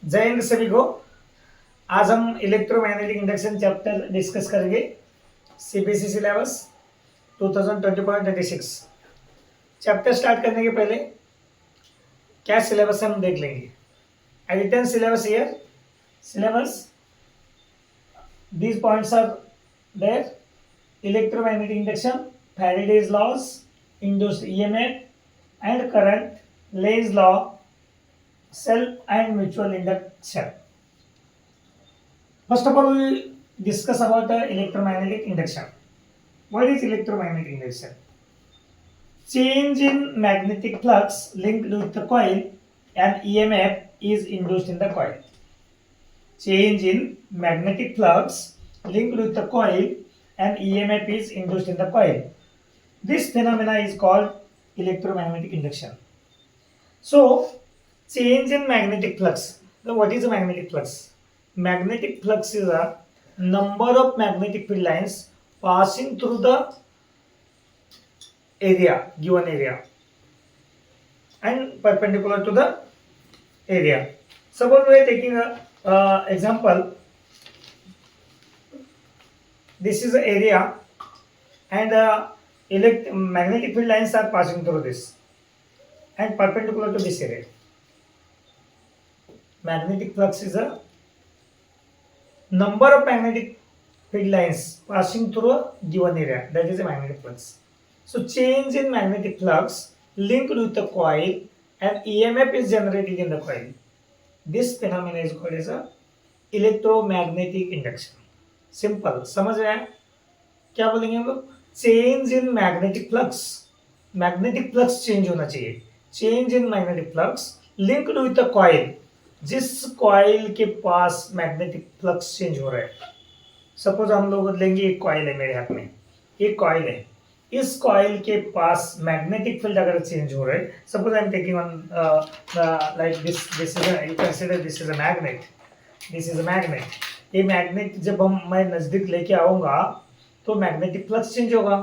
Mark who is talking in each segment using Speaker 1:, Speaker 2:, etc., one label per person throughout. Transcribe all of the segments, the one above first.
Speaker 1: जय हिंद सभी को। आज हम इलेक्ट्रोमैग्नेटिक इंडक्शन चैप्टर डिस्कस करेंगे। सीबीएसई सिलेबस 2020.26 चैप्टर स्टार्ट करने के पहले क्या सिलेबस हम देख लेंगे। I written syllabus here. Syllabus these points are there: electromagnetic induction, Faraday's laws, induced EMF and current, Lenz's law, self and mutual induction. First of all, we will discuss about electromagnetic induction. What is electromagnetic induction? Change in magnetic flux linked with the coil and EMF is induced in the coil. Change in magnetic flux linked with the coil and EMF is induced in the coil. This phenomena is called electromagnetic induction. So, change in magnetic flux. Now, what is a magnetic flux? Magnetic flux is a number of magnetic field lines passing through the area, given area, and perpendicular to the area. Suppose we are taking a example. This is the area, and magnetic field lines are passing through this and perpendicular to this area. Magnetic flux is a number of magnetic field lines passing through a given area. That is a magnetic flux. So change in magnetic flux linked with the coil and EMF is generated in the coil. This phenomenon is called as a electromagnetic induction. Simple समझ रहे हैं क्या बोलेंगे हम लोग? Change in magnetic flux. Magnetic flux change होना चाहिए. Change in magnetic flux linked with the coil. जिस कॉइल के पास मैग्नेटिक फ्लक्स चेंज हो रहा है. सपोज हम लोग लेंगे एक कॉइल है मेरे हाथ में, एक कॉइल है. इस कॉइल के पास मैग्नेटिक फील्ड अगर चेंज हो रहा है, suppose I am taking one like this is you consider this is a magnet. This is a magnet. ये मैग्नेट जब मैं नजदीक लेके आऊंगा तो मैग्नेटिक फ्लक्स चेंज होगा.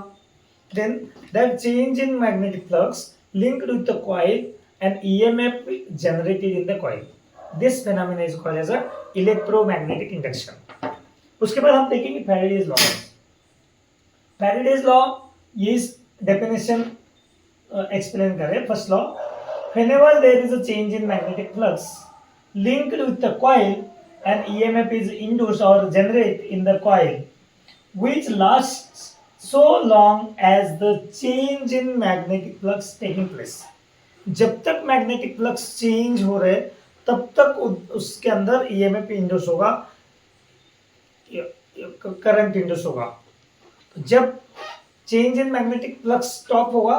Speaker 1: Then that change in magnetic flux linked with the coil and EMF generated in the coil. This phenomena is called as a electromagnetic induction. उसके बाद हम देखेंगे Faraday's law. Faraday's law is definition explain करें. First law, whenever there is a change in magnetic flux linked with the coil and EMF is induced or generated in the coil, which lasts so long as the change in magnetic flux taking place. जब तक magnetic flux change हो रहे तब तक उसके अंदर EMF induce होगा, current induce होगा. जब change in magnetic flux stop होगा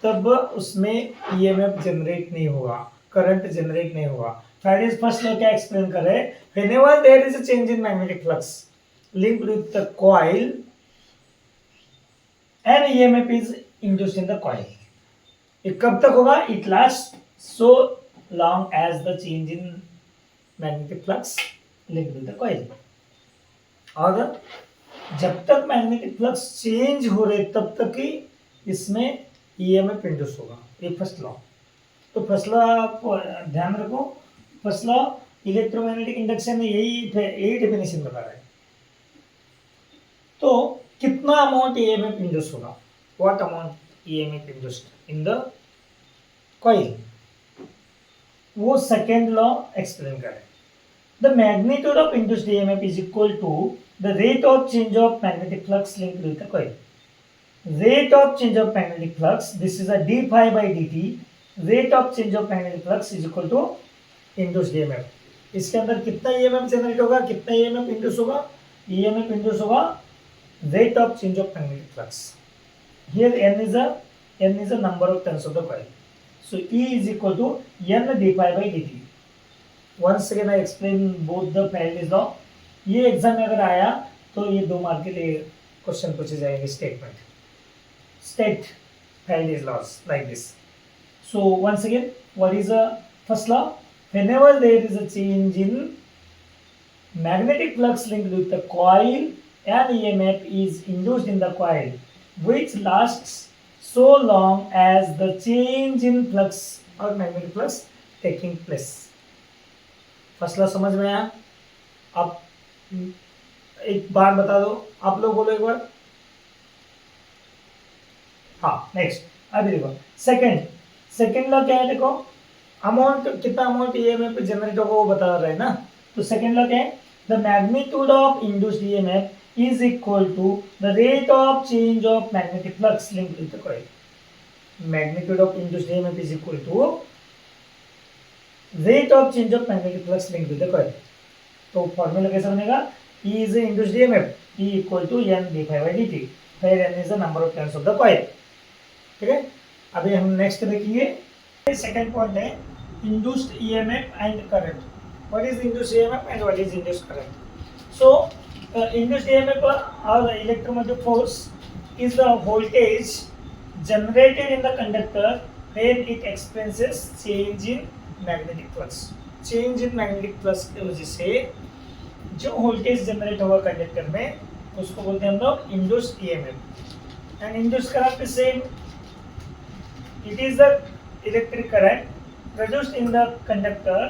Speaker 1: तब उसमें EMF जनरेट नहीं होगा, करंट जनरेट नहीं होगा. फैराडेज फर्स्ट लॉ क्या एक्सप्लेन कर रहे हैं? Whenever there is a change in magnetic flux linked with the coil and EMF is induced in the coil. ये कब तक होगा? It last so long as the change in magnetic flux linked with the coil. और जब तक magnetic flux change हो रहे तब तक ही इसमें EMF इंड्यूस होगा. ये फर्स्ट लॉ. तो फर्स्ट लॉ आप ध्यान रखो. फर्स्ट लॉ इलेक्ट्रोमैग्नेटिक इंडक्शन में यही डेफिनेशन बता रहा है. तो कितना अमाउंट EMF इंड्यूस होगा? What amount EMF induced in the coil, वो सेकेंड लॉ एक्सप्लेन करें. The magnitude of induced EMF is equal to the rate of change of magnetic flux linked with the coil. Rate of change of magnetic flux, this is a d phi by dt. Rate of change of magnetic flux is equal to induced EMF. इसके अंदर कितना EMF generate होगा, कितना EMF induce होगा? EMF induce होगा rate of change of magnetic flux. Here n is a number of turns of the coil. So E is equal to n d phi by dt. Once again I explain both the Faraday's law. ये exam में अगर आया तो ये 2 mark के लिए question पूछे जाएंगे. Statement state Faraday's laws like this. So once again, what is the first law? Whenever there is a change in magnetic flux linked with the coil and EMF is induced in the coil, which lasts so long as the change in flux or magnetic flux taking place. फसला समझ में आया? आप एक बार बता दो, आप लोग बोलो एक बार। हाँ नेक्स्ट अभी देखो सेकंड लॉ क्या है, देखो अमाउंट कितना अमाउंट ईएमएफ जनरेट होगा वो बता रहा है ना। तो सेकंड लॉ क्या है, the magnitude of induced EMF is equal to the rate of change of magnetic flux linked with the coil. Magnitude of induced EMF is equal to rate of change of magnetic flux linked with the coil. तो formula कैसा बनेगा, E is the induced EMF, E equal to N d phi by dt, where N is the number of turns of the coil। ठीक है, अभी हम next देखेंगे। Second point है induced EMF and current। What is induced EMF and what is induced current? So induced EMF or the electromotive force is the voltage generated in the conductor when it experiences change in magnetic flux। change in magnetic flux की वजह से जो voltage generate होगा conductor में उसको बोलते हैं हम लोग induced EMF. And induced current is same, it is the electric current produced in the conductor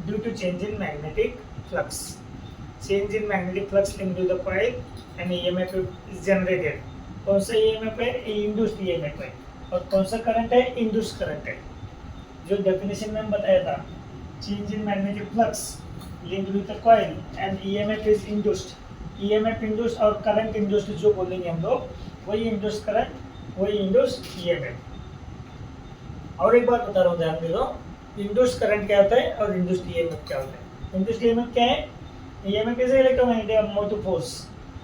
Speaker 1: due to change in magnetic flux. Change in magnetic flux linked to the coil and EMF is generated. कौन सा EMF है, induced EMF है। और कौन सा current है, induced current है। जो डेफिनेशन में हम बताया था, change in magnetic flux linked with the coil and EMF is induced। EMF induced और current induced जो बोलेंगे हम लोग, वही induced current, वही induced EMF। और एक बार बता रहा हूँ, ध्यान दे दो, induced current क्या होता है और induced EMF क्या होता है। induced EMF क्या है, EMF is electromagnetic force,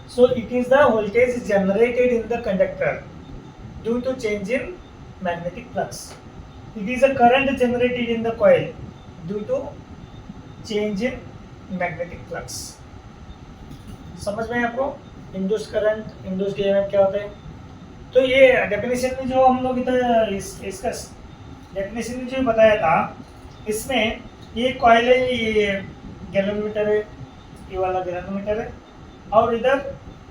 Speaker 1: so it is the voltage generated in the conductor due to change in magnetic flux। it is a current generated in the coil due to change in magnetic flux. समझ में आपको induced current induced EMF क्या होता है। तो ये definition में जो हम लोग इधर इसका डेफिनेशन में जो बताया था, इसमें ये कॉइल है, ये गैल्वेनोमीटर है, ये वाला गैल्वेनोमीटर है। और इधर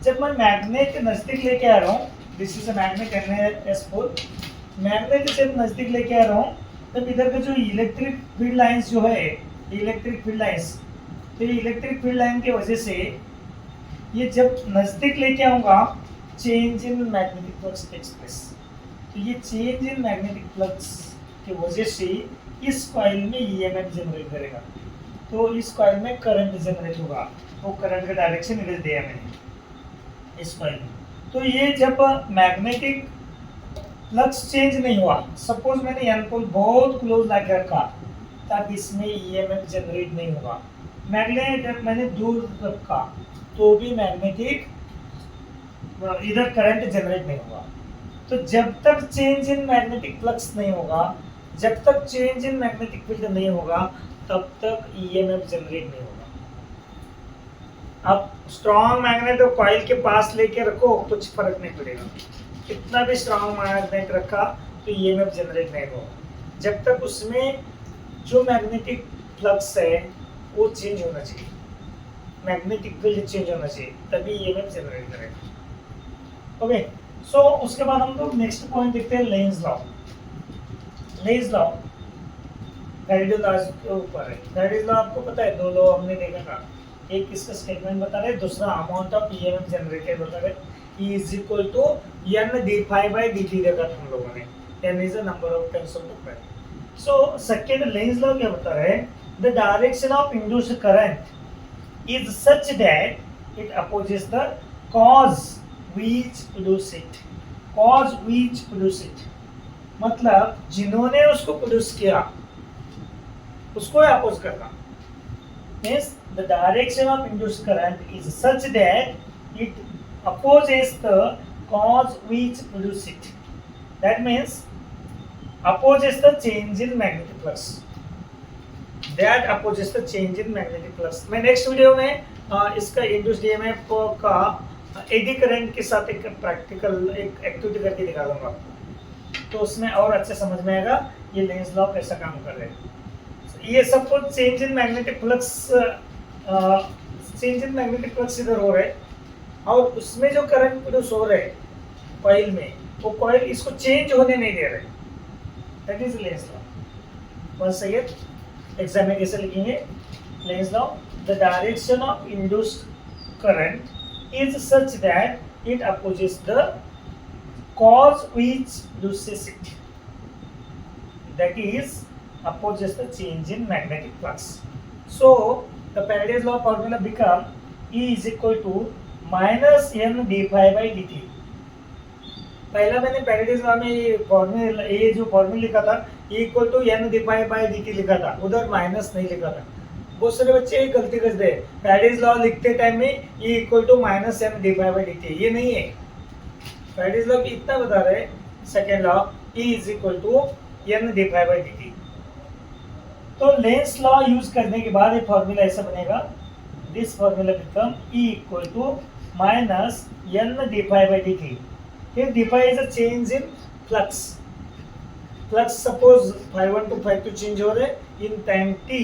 Speaker 1: जब मैं मैग्नेट नज़दीक लेके आ रहा हूँ, this is a magnet Na+4, magnet जब नज़दीक लेके आ रहा हूँ तब इधर का जो इलेक्ट्रिक फील्ड लाइंस जो है, इलेक्ट्रिक फील्ड लाइंस, तो ये इलेक्ट्रिक फील्ड लाइन की वजह से ये जब नज़दीक लेके आऊँगा change in magnetic flux takes place. तो ये चेंज इन मैग्नेटिक फ्लक्स की वजह से इस कॉइल में ईएमएफ जनरेट करेगा। तो इस कॉइल में करंट जनरेट होगा। वो करंट का डायरेक्शन इधर दिया मैंने इस कॉइल में। तो ये जब मैग्नेटिक फ्लक्स चेंज नहीं हुआ, सपोज मैंने एन पोल बहुत क्लोज ला के रखा, तब इसमें ईएमएफ जनरेट नहीं होगा। मैग्नेट मैंने दूर रखा तो भी मैग्नेटिक इधर करंट जनरेट नहीं होगा। तो जब तक चेंज इन मैग्नेटिक फ्लक्स नहीं होगा, जब तक चेंज इन मैग्नेटिक फील्ड नहीं होगा, तब तक ईएमएफ जनरेट नहीं होगा। आप स्ट्रॉन्ग मैग्नेट और कॉइल के पास लेके रखो, कुछ फर्क नहीं पड़ेगा। कितना भी स्ट्रॉन्ग मैग्नेट रखा तो ईएमएफ जनरेट नहीं होगा। जब तक उसमें जो मैग्नेटिक फ्लक्स है वो चेंज होना चाहिए, मैग्नेटिक फील्ड चेंज होना चाहिए, तभी ईएमएफ जनरेट करेगा। ओके, सो उसके बाद हम लोग नेक्स्ट पॉइंट देखते हैं, Lenz law. Lenz law Faraday law के ऊपर है। फैराडे लॉ आपको पता है, दो लॉ हमने देखा था। एक इसका स्टेटमेंट बता रहे, दूसरा अमाउंट ऑफ ईएमएफ जनरेटेड बता रहे। E is equal to N d phi by dt देखा था हम लोगों ने। N is the number of turns of the coil। So second Lenz law क्या बता रहे हैं, the direction of induced current is such that it opposes the cause which produce it। cause which produce it मतलब जिन्होंने उसको produce किया उसको oppose करना। means the direction of induced current is such that it opposes the cause which produce it। that means opposes the change in magnetic flux। that opposes the change in magnetic flux। मैं next video में इसका induced EMF का eddy current के साथ एक practical एक activity करके दिखा दूंगा आपको, तो उसमें और अच्छे समझ में आएगा ये लेंज लॉ कैसा काम कर रहे हैं। ये सब कुछ change in magnetic flux, change in magnetic flux इधर हो रहा है और उसमें जो करंट प्रोड्यूस हो रहे हैं कॉइल में, वो कॉइल इसको चेंज होने नहीं दे रहे। That is Lenz law. बस सही है। एग्जाम में कैसे लिखेंगे, Lenz's law, the direction of induced current is such that it opposes the cause which induces it. That is, opposes the change in magnetic flux. So, the Faraday's law formula become E is equal to minus n d phi by dt. पहला मैंने पैरेडीज law में ये जो formula लिखा था E equal to N D pi by D T लिखा था, उधर माइनस नहीं लिखा था. बहुत सारे बच्चे गलती करते हैं, पैरेडीज लॉ लिखते टाइम में E equal to minus N D pi by D T. ये नहीं है. पैरेडीज लॉ इतना बता रहे, second law E is equal to N D pi by D T. तो लेंस लॉ यूज करने के बाद ये फॉर्मूला ऐसा बनेगा. This formula become E equal to minus N D pi by D T. Here d phi is a change in flux. Flux suppose phi 1 to phi 2 change हो रहे in time t,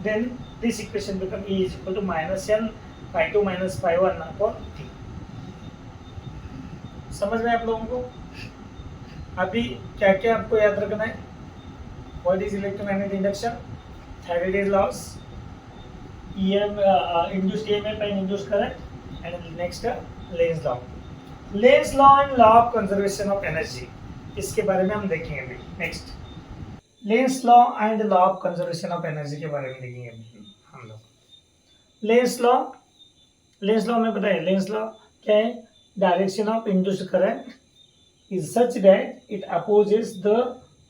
Speaker 1: then this equation become E is equal to minus n phi 2 minus phi 1 upon t. समझ में आप लोगों को? अभी क्या क्या आपको याद रखना है? What is electromagnetic induction? Faraday's laws, induced EMF and induced current, and next Lenz's law. Lenz law and law of conservation of energy, इसके बारे में हम देखेंगे अभी. Next, Lenz law and law of conservation of energy के बारे में देखेंगे अभी हम लोग. लेंस लॉ में बताइए, लेंस लॉ क्या है? Direction of induced current is such that it opposes the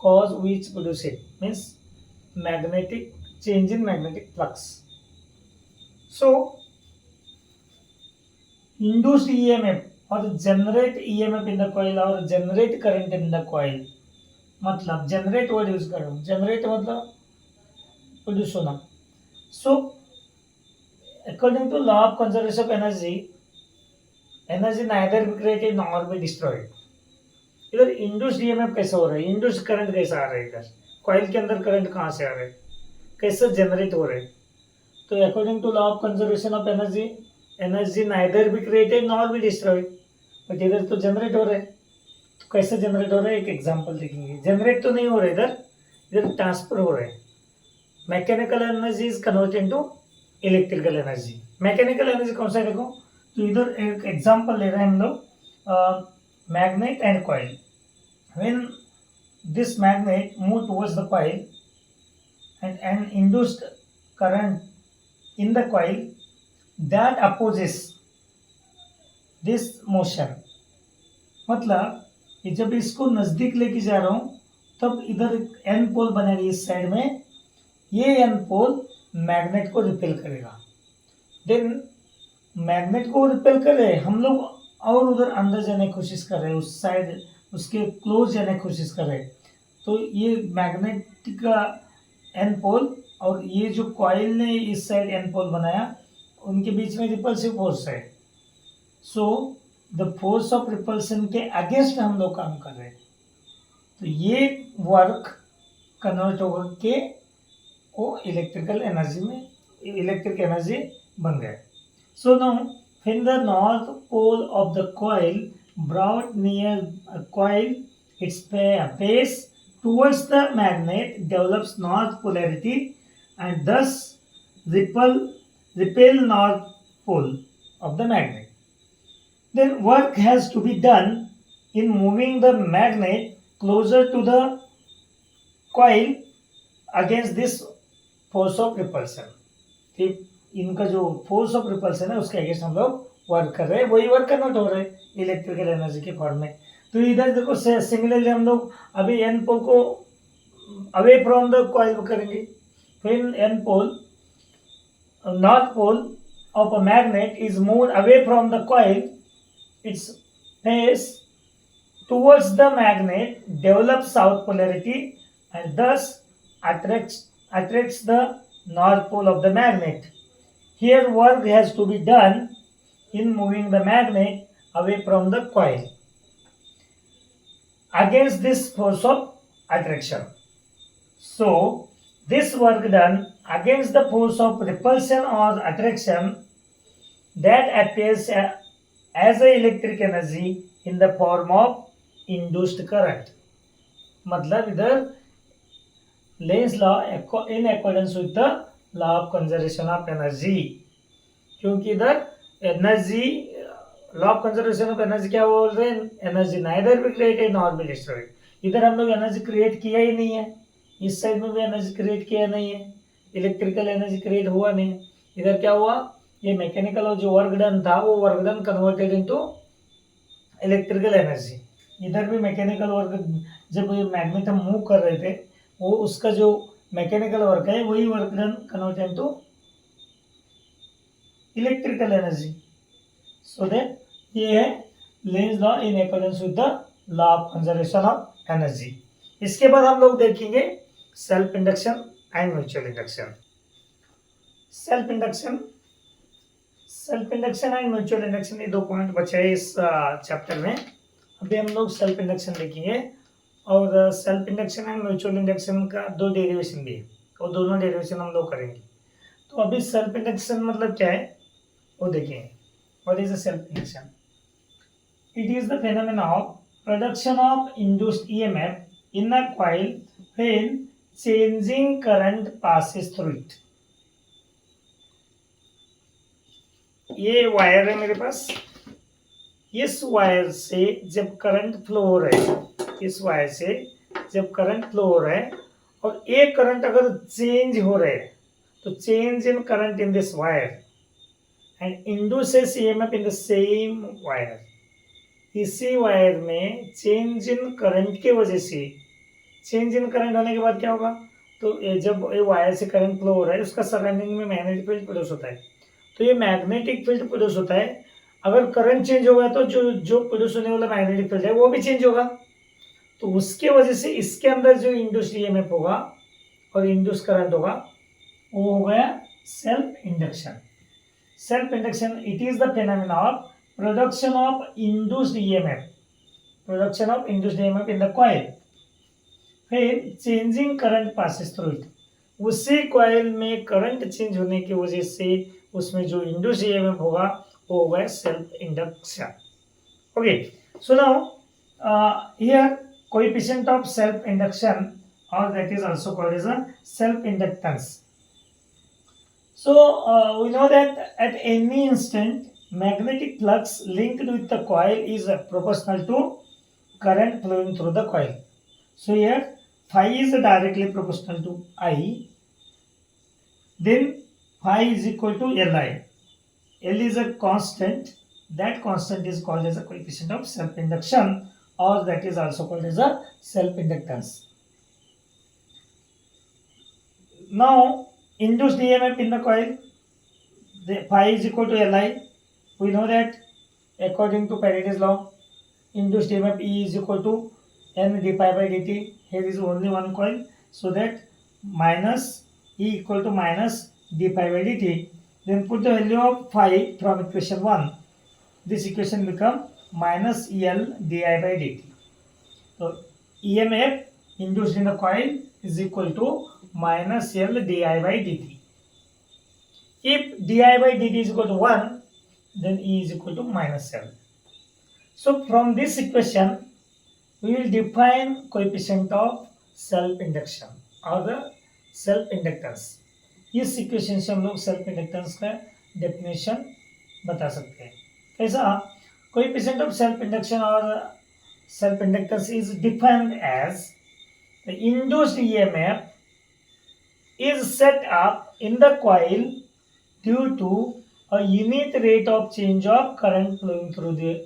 Speaker 1: cause which produce it, means magnetic change in magnetic flux. So induced EMF और generate EMF in the coil और generate current in the coil. मतलब generate word use कर रहा हूँ. Generate मतलब produce होना. So according to law of conservation of energy, energy neither be created nor be destroyed. इधर induced EMF कैसे हो रहा है? इंड्यूस्ड करंट कैसा आ रहा है? इधर कॉइल के अंदर करंट कहाँ से आ रहा है? कैसे जनरेट हो रहा है? तो according to law of conservation of energy, energy neither be created nor be destroyed. But इधर तो जनरेट हो रहा है. तो कैसे जनरेट हो रहा है? एक एग्जांपल देखेंगे. जनरेट तो नहीं हो रहा है, इधर ट्रांसफर हो रहा है. Mechanical energy is converted into electrical energy. Mechanical energy कौन सा है देखो, तो इधर एक एग्जांपल ले रहे हैं हम लोग, magnet and coil. When this magnet move towards the coil and induced current in the coil that opposes this motion. मतलब कि जब इसको नजदीक लेके जा रहा हूं तब इधर एन पोल बनेगा इस साइड में. ये एन पोल मैग्नेट को रिपेल करेगा. देन मैग्नेट को रिपेल कर रहे हम लोग और उधर अंदर जाने की कोशिश कर रहे हैं, उस साइड उसके क्लोज जाने की कोशिश कर रहे हैं. तो ये मैग्नेटिक का एन पोल और ये जो कॉइल ने इस साइड एन पोल बनाया, उनके बीच में रिपल्सिव फोर्स है. So the force of repulsion के अगेंस्ट हम लोग काम कर रहे हैं. तो ये वर्क कन्वर्ट होकर के वो इलेक्ट्रिकल एनर्जी में इलेक्ट्रिक एनर्जी बन गए. So now when the north pole of the coil brought near coil, its face towards the magnet develops north polarity and thus repel north pole of the magnet. Then work has to be done in moving the magnet closer to the coil against this force of repulsion. इनका जो force of repulsion है उसके against हम लोग work कर रहे हैं. वही वर्क कन्वर्ट हो रहे हैं इलेक्ट्रिकल एनर्जी के फॉर्म में. तो इधर देखो सिमिलरली हम लोग अभी एन पोल को अवे फ्रॉम द कॉइल करेंगे. फिर N pole, north pole of a magnet is moved away from the coil, its face towards the magnet develops south polarity and thus attracts the north pole of the magnet. Here work has to be done in moving the magnet away from the coil against this force of attraction. So this work done against the force of repulsion or attraction that appears as a electric energy in the form of induced current. मतलब इधर Lenz's law in accordance with the law of conservation of energy, क्योंकि इधर energy, law of conservation of energy क्या बोल रहे हैं, energy neither be created nor be destroyed. इधर हम लोग एनर्जी क्रिएट किया ही नहीं है, इस साइड में भी एनर्जी क्रिएट किया नहीं है, इलेक्ट्रिकल एनर्जी क्रिएट हुआ नहीं। इधर क्या हुआ, ये मैकेनिकल और जो वर्क डन था वो work done converted into electrical energy. इधर भी मैकेनिकल वर्क, जब ये मैग्नेट हम मूव कर रहे थे वो उसका जो मैकेनिकल वर्क है वही work done converted into electrical energy. So that ये है Lenz law in accordance with the law of conservation of energy. इसके बाद हम लोग देखेंगे self induction and mutual induction. Self induction and mutual induction, ये 2 पॉइंट बचे हैं इस चैप्टर में। अभी हम लोग सेल्फ इंडक्शन देखेंगे और self induction and mutual induction का 2 डेरिवेशन भी है और दोनों डेरिवेशन हम लोग करेंगे। तो अभी सेल्फ इंडक्शन मतलब क्या है वो देखेंगे। What is the self induction? It is the phenomena of production of induced EMF in a coil when changing current passes through it. ये वायर है मेरे पास, इस वायर से जब करंट फ्लो हो रहा है, इस वायर से जब करंट फ्लो हो रहा है और एक करंट अगर चेंज हो रहा है तो change in current in this wire and induces EMF in the same wire. इसी वायर में चेंज इन करंट के वजह से, चेंज इन करंट होने के बाद क्या होगा, तो जब ये वायर से करंट फ्लो हो रहा है उसका सराउंडिंग में मैग्नेटिक फील्ड प्रोड्यूस होता है। तो ये मैग्नेटिक फील्ड प्रोड्यूस होता है, अगर करंट चेंज होगा तो जो जो प्रोड्यूस होने वाला मैग्नेटिक फील्ड है वो भी चेंज होगा। तो उसके वजह से इसके अंदर जो इंड्यूस्ड ईएमएफ होगा और इंड्यूस करंट होगा वो हो गया self induction. Self induction it is the phenomena of production of induced EMF, production of induced EMF in the coil फिर changing current passes through it. उसी कॉइल में करंट चेंज होने की वजह से उसमें जो इंड्यूस्ड ईएमएफ होगा वो होगा self induction. Okay, so now here coefficient of self induction or that is also called as a self inductance. So we know that at any instant magnetic flux linked with the coil is proportional to current flowing through the coil. So here phi is directly proportional to I, then phi is equal to Li. L is a constant, that constant is called as a coefficient of self induction or that is also called as a self inductance. Now induced EMF in the coil, the phi is equal to Li. We know that according to Faraday's law, induced EMF E is equal to N d pi by dt. Here is only one coil, so that minus E equal to minus d pi by dt. Then put the value of phi from equation 1. This equation become minus EL di by dt. So EMF induced in the coil is equal to minus L di by dt. If di by dt is equal to 1, then E is equal to minus L. So from this equation, we will define coefficient of self induction or the self inductance. इस equation से हम लोग self inductance का definition बता सकते हैं। कैसा? Coefficient of self induction और self inductance is defined as the induced EMF is set up in the coil due to a unit rate of change of current flowing through the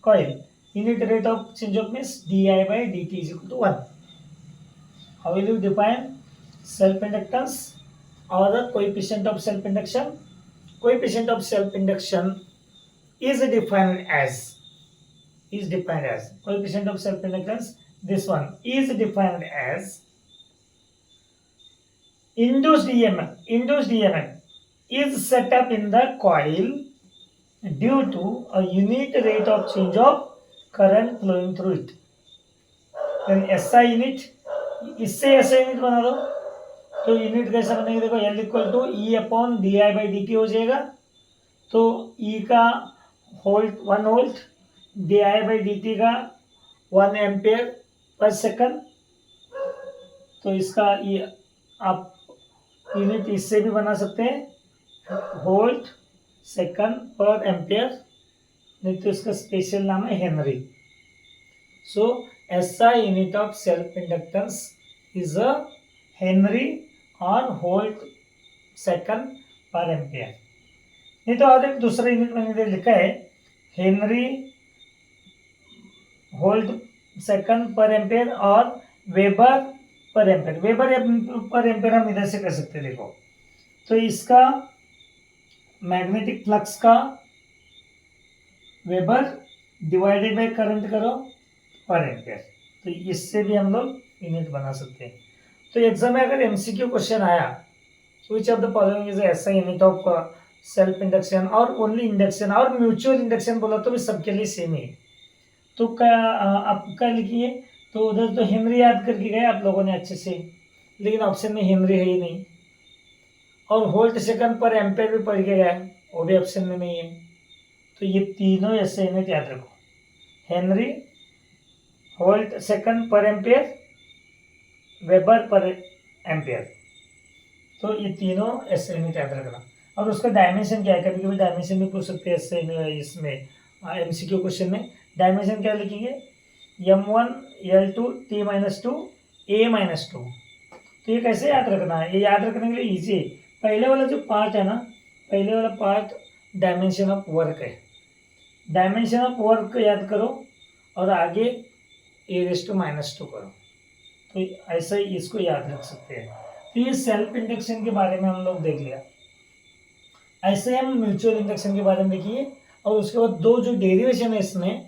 Speaker 1: coil. Unit rate of change of means di by dt is equal to 1. How will you define self inductance or the coefficient of self induction? Coefficient of self induction is defined as coefficient of self inductance, this one is defined as induced EMF is set up in the coil due to a unit rate of change of current flowing through it. Then SI unit, इससे SI unit बना दो तो unit कैसा बनेगा? देखो L equal to E upon D I by D T हो जाएगा। तो E का volt 1 volt, D I by D T का 1 एम्पेयर पर सेकंड। तो इसका ये आप यूनिट इससे भी बना सकते हैं, वोल्ट सेकंड पर एम्पियर, नहीं तो इसका स्पेशल नाम है हेनरी। सो ऐसा unit of self inductance is a Henry और वोल्ट सेकंड पर एम्पियर। नहीं तो और एक दूसरा यूनिट मैंने इधर लिखा है, हेनरी वोल्ट सेकंड पर एम्पियर और वेबर पर एम्पियर। वेबर पर एम्पियर हम इधर से कर सकते हैं, देखो तो इसका मैग्नेटिक फ्लक्स का वेबर डिवाइडेड बाय करंट करो पर एम्पियर, तो इससे भी हम लोग यूनिट बना सकते हैं। तो एग्जाम में अगर एमसीक्यू क्वेश्चन आया, which of the following is ऐसा यूनिट ऑफ सेल्फ इंडक्शन और ओनली इंडक्शन और म्यूचुअल इंडक्शन बोला तो भी सबके लिए सेम है, तो क्या आप क्या लिखिए, तो उधर तो हेनरी याद करके गए आप लोगों ने अच्छे से, लेकिन ऑप्शन में हेनरी है ही नहीं, और वोल्ट सेकंड पर एम्पेयर भी पढ़ के गए, वो भी ऑप्शन में नहीं है। तो ये तीनों ऐसे यूनिट याद रखो, हेनरी, वोल्ट सेकंड पर एम्पेयर, वेबर पर एम्पेयर, तो ये तीनों ऐसे यूनिट याद रखना। और उसका डायमेंशन क्या है, कभी कभी डायमेंशन भी पूछ सकते हैं ऐसे इसमें एमसीक्यू क्वेश्चन में। डायमेंशन क्या लिखेंगे, m1 l2 t-2 a-2। तो ये कैसे याद रखना है, ये याद रखने के लिए इजी है। पहले वाला जो पार्ट है ना, पहले वाला पार्ट डायमेंशन ऑफ वर्क है, डायमेंशन ऑफ वर्क याद करो और आगे a⁻² करो, तो ऐसा ही इसको याद रख सकते हैं। तो ये सेल्फ इंडक्शन के बारे में हम लोग देख लिया। ऐसे हम म्यूचुअल इंडक्शन के बारे में देखिए, और उसके बाद दो जो डेरिवेशन है इसमें,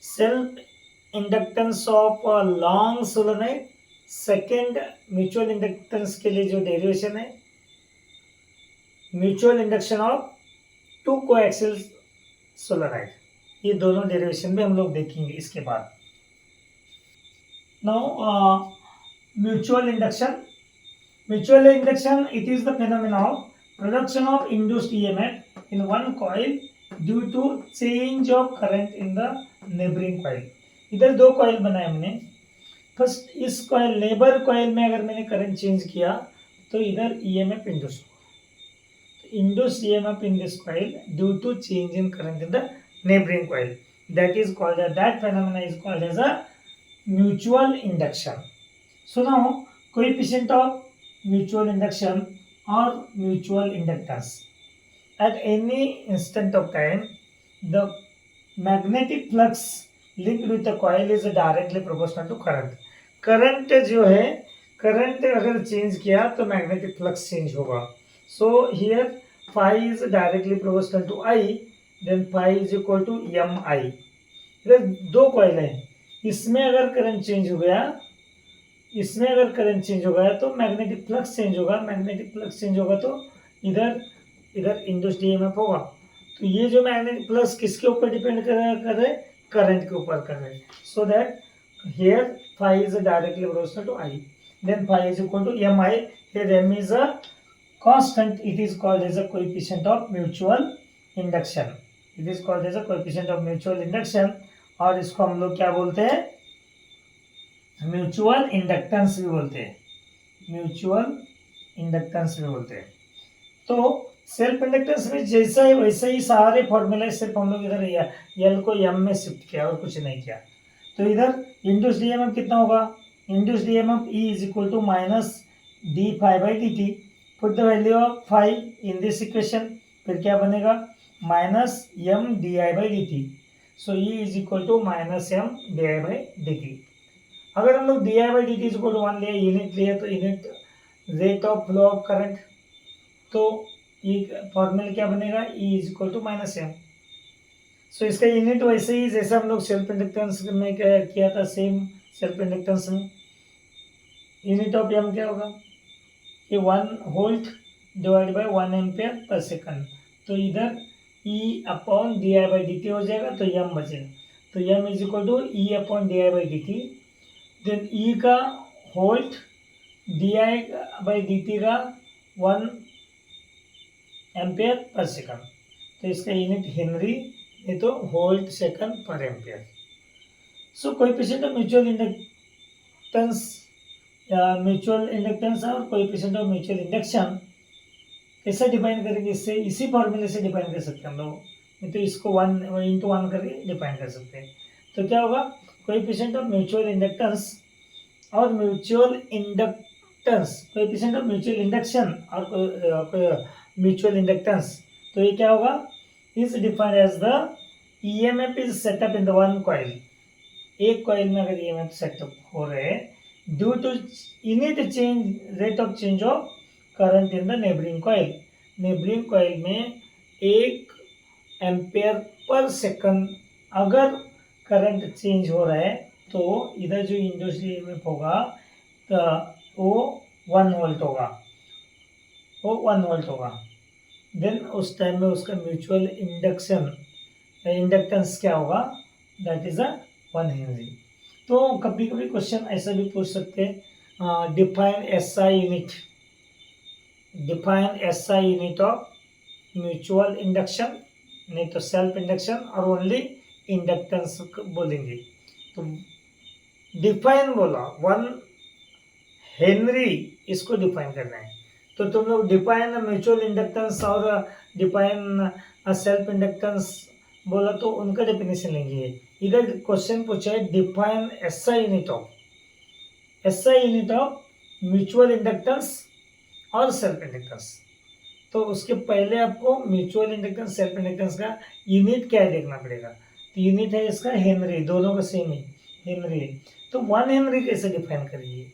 Speaker 1: self inductance of long solenoid, second mutual inductance के लिए जो डेरिवेशन है, mutual induction of two coaxial solenoid, ये दोनों डेरिवेशन भी हम लोग देखेंगे इसके बाद। Now mutual induction, mutual induction it is the phenomena of production of induced EMF in one coil due to change of current in the neighboring coil। इधर दो कॉइल बनाए हमने, फर्स्ट इस कॉइल नेबर कॉइल में अगर मैंने current change किया तो इधर EMF इंड्यूस होगा, induce EMF in this coil due to change in current in the neighboring coil, that is called as, that phenomena is called as a mutual induction। So now coefficient of mutual induction or mutual inductance, at any instant of time the magnetic flux linked with the coil is directly proportional to current। Current जो है, current अगर change किया तो magnetic flux change होगा। So here phi is directly proportional to I, then phi is equal to mi। इधर दो coil है, इसमें अगर करंट चेंज हो गया, इसमें अगर करंट चेंज हो गया तो मैग्नेटिक फ्लक्स चेंज होगा, मैग्नेटिक फ्लक्स चेंज होगा तो इधर इधर इंड्यूस्ड ईएमएफ होगा। तो ये जो मैग्नेटिक फ्लक्स किसके ऊपर डिपेंड कर रहे हैं, करंट के ऊपर कर रहे हैं। So that here phi is directly proportional to I, then phi is equal to M I. Here M is a constant, it is called as a coefficient of mutual induction, it is called as a coefficient of mutual induction, और इसको हम लोग क्या बोलते हैं, mutual inductance भी बोलते हैं, म्यूचुअल इंडक्टेंस भी बोलते हैं। तो सेल्फ इंडक्टेंस में जैसा है वैसा ही सारे फॉर्मूला, सिर्फ हम लोग इधर एल को एम में शिफ्ट किया और कुछ नहीं किया। तो इधर इंड्यूस्ड ईएमएफ कितना होगा, induced EMF E is equal to minus D phi by D T. Put the value of phi in this equation, फिर क्या बनेगा, minus M D I by D T. So E is equal to minus M D I by D T. अगर हम लोग D I by D T equal to 1 लिए, unit लिए, तो unit rate of flow of current, तो ये formula क्या बनेगा, E is equal to minus M. So इसका यूनिट वैसे ही जैसे हम लोग सेल्फ इंडक्टेंस में किया था, सेम सेल्फ इंडक्टेंस में यूनिट ऑफ एम क्या होगा, ये 1 volt divide by 1 ampere per second. तो इधर E upon D I by D T हो जाएगा, तो एम बचेगा, तो M is equal to E upon D I by D T, then E का volt D I by D T का 1 ampere per second, तो इसका यूनिट हेनरी, ये तो वोल्ट सेकंड पर ampere. So coefficient of mutual inductance mutual inductance और coefficient of mutual induction कैसे define करेंगे, इससे इसी फॉर्मूले से डिफाइन कर सकते हैं हम लोग, नहीं तो इसको 1 into 1 करके डिफाइन कर सकते हैं। तो क्या होगा, कोएफिशिएंट ऑफ म्यूचुअल इंडक्टेंस और mutual inductance, coefficient of mutual induction और म्यूचुअल इंडक्टेंस, तो ये क्या होगा, is defined as the EMF is setup in the one coil. एक कॉइल में अगर ईएमएफ सेटअप हो रहे due to unit change rate of change of current in the neighbouring coil, neighbouring coil में 1 एम्पेयर पर सेकंड अगर current change हो रहा है तो इधर जो इंड्यूस्ड ईएमएफ होगा तो वो 1 वोल्ट होगा, वो 1 वोल्ट होगा। देन उस टाइम में उसका म्यूचुअल इंडक्टेंस क्या होगा, दैट इज 1 हेनरी। तो कभी कभी क्वेश्चन ऐसा भी पूछ सकते हैं, define SI unit, define SI unit of mutual induction, नहीं तो सेल्फ इंडक्शन और ओनली इंडक्टेंस बोलेंगे। तो डिफाइन बोला 1 हेनरी, इसको डिफाइन करना है। तो तुम लोग डिफाइन म्यूचुअल इंडक्टेंस और डिफाइन सेल्फ इंडक्टेंस बोला तो उनका डेफिनेशन लेंगे। इधर क्वेश्चन पूछा है define SI unit of, SI unit of mutual inductance और सेल्फ इंडक्टेंस। तो उसके पहले आपको म्यूचुअल इंडक्टेंस सेल्फ इंडक्टेंस का यूनिट क्या है देखना पड़ेगा। तो यूनिट है इसका हेनरी, दोनों का सेम है हेनरी। तो 1 हेनरी कैसे डिफाइन करिए,